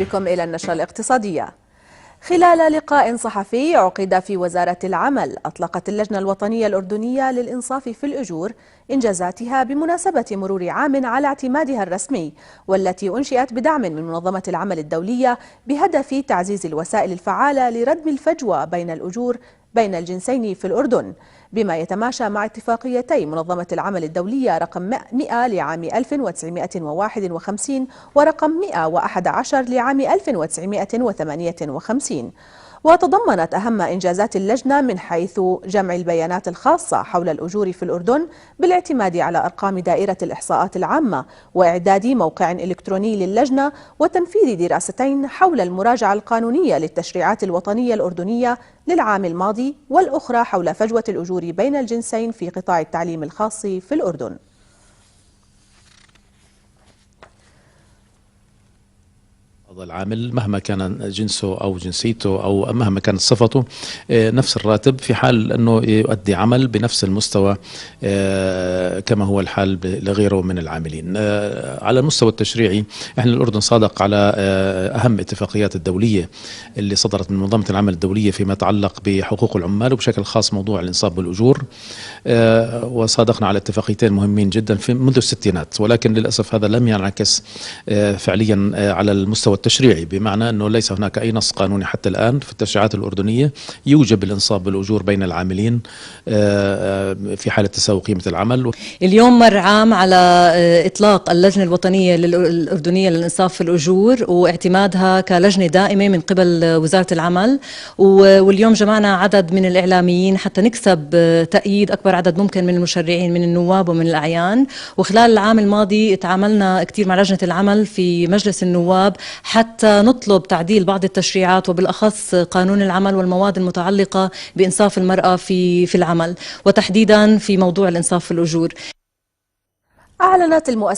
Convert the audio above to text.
بكم إلى النشرة الاقتصادية. خلال لقاء صحفي عقد في وزارة العمل، أطلقت اللجنة الوطنية الأردنية للإنصاف في الأجور إنجازاتها بمناسبة مرور عام على اعتمادها الرسمي، والتي أنشئت بدعم من منظمة العمل الدولية بهدف تعزيز الوسائل الفعالة لردم الفجوة بين الأجور بين الجنسين في الأردن، بما يتماشى مع اتفاقيتي منظمة العمل الدولية رقم 100 لعام 1951 ورقم 111 لعام 1958. وتضمنت أهم إنجازات اللجنة من حيث جمع البيانات الخاصة حول الأجور في الأردن بالاعتماد على أرقام دائرة الإحصاءات العامة، وإعداد موقع إلكتروني للجنة، وتنفيذ دراستين حول المراجعة القانونية للتشريعات الوطنية الأردنية للعام الماضي، والأخرى حول فجوة الأجور بين الجنسين في قطاع التعليم الخاص في الأردن. هذا العامل مهما كان جنسه أو جنسيته أو مهما كانت صفته نفس الراتب، في حال أنه يؤدي عمل بنفس المستوى كما هو الحال لغيره من العاملين. على المستوى التشريعي احنا الأردن صادق على أهم اتفاقيات الدولية اللي صدرت من منظمة العمل الدولية فيما يتعلق بحقوق العمال، وبشكل خاص موضوع الإنصاف بالأجور، وصادقنا على اتفاقيتين مهمين جدا في منذ الستينات، ولكن للأسف هذا لم ينعكس فعليا على المستوى التشريعي، بمعنى أنه ليس هناك أي نص قانوني حتى الآن في التشريعات الأردنية يوجب الإنصاف بالأجور بين العاملين في حالة تساوي قيمة العمل. اليوم مر عام على إطلاق اللجنة الوطنية الأردنية للإنصاف في الأجور واعتمادها كلجنة دائمة من قبل وزارة العمل، واليوم جمعنا عدد من الإعلاميين حتى نكسب تأييد أكبر عدد ممكن من المشرعين من النواب ومن الأعيان. وخلال العام الماضي تعاملنا كثير مع لجنة العمل في مجلس النواب حتى نطلب تعديل بعض التشريعات، وبالأخص قانون العمل والمواد المتعلقة بإنصاف المرأة في العمل، وتحديدا في موضوع الإنصاف في الأجور. أعلنت المؤسسة